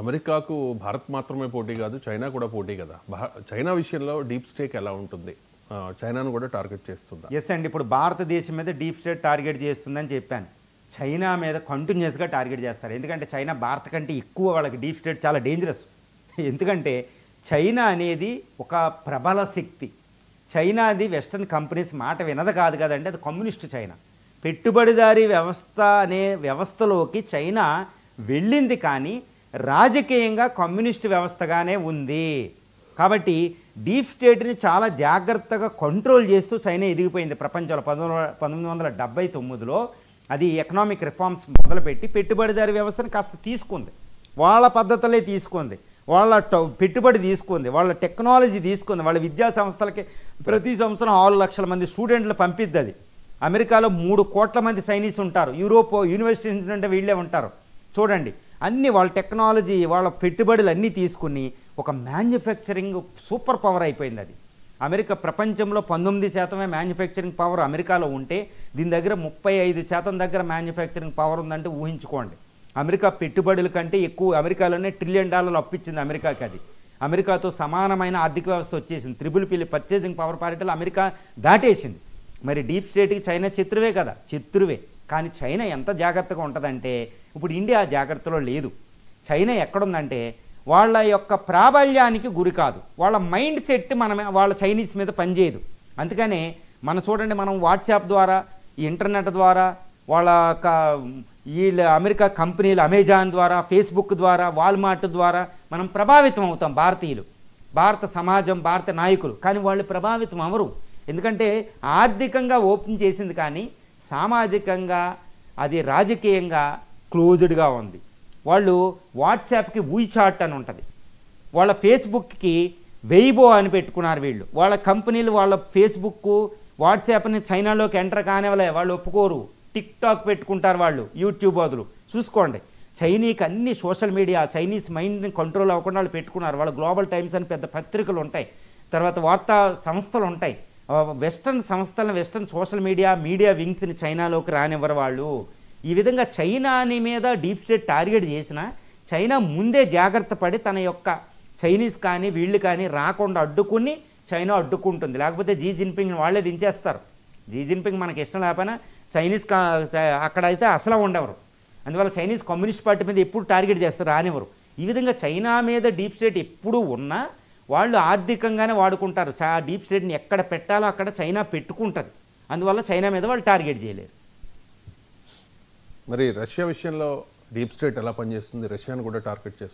అమెరికాకు భారత్ మాత్రమే పోటీ కాదు, చైనా కూడా పోటీ కదా. చైనా విషయంలో డీప్ స్టేట్ ఎలా ఉంటుంది? చైనాను కూడా టార్గెట్ చేస్తుందా? ఎస్ అండి, ఇప్పుడు భారతదేశం మీద డీప్ స్టేట్ టార్గెట్ చేస్తుందని చెప్పాను. చైనా మీద కంటిన్యూస్గా టార్గెట్ చేస్తారు. ఎందుకంటే చైనా భారత్ కంటే ఎక్కువ వాళ్ళకి డీప్ స్టేట్ చాలా డేంజరస్. ఎందుకంటే చైనా అనేది ఒక ప్రబల శక్తి. చైనాది వెస్టర్న్ కంపెనీస్ మాట వినదు కాదు కదండి, అది కమ్యూనిస్టు చైనా. పెట్టుబడిదారీ వ్యవస్థ అనే వ్యవస్థలోకి చైనా వెళ్ళింది, కానీ రాజకీయంగా కమ్యూనిస్టు వ్యవస్థగానే ఉంది. కాబట్టి డీప్ స్టేట్ని చాలా జాగ్రత్తగా కంట్రోల్ చేస్తూ చైనా ఎదిగిపోయింది ప్రపంచంలో. 1979లో అది ఎకనామిక్ రిఫార్మ్స్ మొదలుపెట్టి పెట్టుబడిదారీ వ్యవస్థను కాస్త తీసుకుంది, వాళ్ళ పద్ధతులే తీసుకుంది, వాళ్ళ పెట్టుబడి తీసుకుంది, వాళ్ళ టెక్నాలజీ తీసుకుంది. వాళ్ళ విద్యా సంస్థలకి ప్రతి సంవత్సరం 6 లక్షల మంది స్టూడెంట్లు పంపిద్ది. అది అమెరికాలో 3 కోట్ల మంది చైనీస్ ఉంటారు, యూరోప్ యూనివర్సిటీస్ నుండి వీళ్ళే ఉంటారు. చూడండి, అన్నీ వాళ్ళ టెక్నాలజీ, వాళ్ళ పెట్టుబడులు అన్నీ తీసుకుని ఒక మ్యానుఫ్యాక్చరింగ్ సూపర్ పవర్ అయిపోయింది. అది అమెరికా ప్రపంచంలో 19% మ్యానుఫ్యాక్చరింగ్ పవర్ అమెరికాలో ఉంటే, దీని దగ్గర 35% దగ్గర మ్యానుఫ్యాక్చరింగ్ పవర్ ఉందంటే ఊహించుకోండి. అమెరికా పెట్టుబడుల కంటే ఎక్కువ అమెరికాలోనే $1 ట్రిలియన్ అప్పిచ్చింది అమెరికాకి. అది అమెరికాతో సమానమైన ఆర్థిక వ్యవస్థ వచ్చేసింది. త్రిబుల్ పర్చేసింగ్ పవర్ పారిటీలో అమెరికా దాటేసింది. మరి డీప్ స్టేట్కి చైనా శత్రువే కదా, శత్రువే. కానీ చైనా ఎంత జాగ్రత్తగా ఉంటుందంటే, ఇప్పుడు ఇండియా జాగ్రత్తలో లేదు. చైనా ఎక్కడుందంటే వాళ్ళ యొక్క ప్రాబల్యానికి గురి కాదు, వాళ్ళ మైండ్ సెట్ వాళ్ళ చైనీస్ మీద పనిచేయదు. అందుకనే చూడండి, మనం వాట్సాప్ ద్వారా, ఇంటర్నెట్ ద్వారా, వాళ్ళ వీళ్ళ అమెరికా కంపెనీలు అమెజాన్ ద్వారా, ఫేస్బుక్ ద్వారా, వాల్మార్ట్ ద్వారా మనం ప్రభావితం అవుతాం భారతీయులు, భారత సమాజం, భారత నాయకులు. కానీ వాళ్ళు ప్రభావితం అవరు. ఎందుకంటే ఆర్థికంగా ఓపెన్ చేసింది, కానీ సామాజికంగా అది రాజకీయంగా క్లోజ్డ్గా ఉంది. వాళ్ళు వాట్సాప్కి వీచాట్ అని ఉంటుంది, వాళ్ళ ఫేస్బుక్కి వెయిబో అని పెట్టుకున్నారు వీళ్ళు. వాళ్ళ కంపెనీలు వాళ్ళ ఫేస్బుక్ వాట్సాప్ని చైనాలోకి ఎంటర్ కానివ్వలే, వాళ్ళు ఒప్పుకోరు. టిక్ టాక్ పెట్టుకుంటారు వాళ్ళు, యూట్యూబ్ బదులు. చూసుకోండి, చైనీకి అన్ని సోషల్ మీడియా, చైనీస్ మైండ్ని కంట్రోల్ అవ్వకుండా వాళ్ళు పెట్టుకున్నారు. వాళ్ళు గ్లోబల్ టైమ్స్ అని పెద్ద పత్రికలు ఉంటాయి, తర్వాత వార్తా సంస్థలు ఉంటాయి. వెస్టర్న్ సంస్థలను, వెస్టర్న్ సోషల్ మీడియా వింగ్స్ని చైనాలోకి రానివ్వరు వాళ్ళు. ఈ విధంగా చైనాని మీద డీప్ స్టేట్ టార్గెట్ చేసిన చైనా ముందే జాగ్రత్త పడి తన యొక్క చైనీస్ కానీ వీళ్ళు కానీ రాకుండా అడ్డుకుని చైనా అడ్డుకుంటుంది. లేకపోతే జీ జిన్పింగ్ వాళ్ళే దించేస్తారు. జీ జిన్పింగ్ మనకి ఇష్టం లేకపోయినా చైనీస్ అక్కడైతే అసలు ఉండవరు. అందువల్ల చైనీస్ కమ్యూనిస్ట్ పార్టీ మీద ఎప్పుడు టార్గెట్ చేస్తారు, రానివ్వరు. ఈ విధంగా చైనా మీద డీప్ స్టేట్ ఎప్పుడూ ఉన్నా వాళ్ళు ఆర్థికంగానే వాడుకుంటారు. డీప్ స్టేట్ని ఎక్కడ పెట్టాలో అక్కడ చైనా పెట్టుకుంటుంది. అందువల్ల చైనా మీద వాళ్ళు టార్గెట్ చేయలేరు. మరి రష్యా విషయంలో డీప్ స్టేట్ ఎలా పనిచేస్తుంది? రష్యాను కూడా టార్గెట్ చేస్తుంది.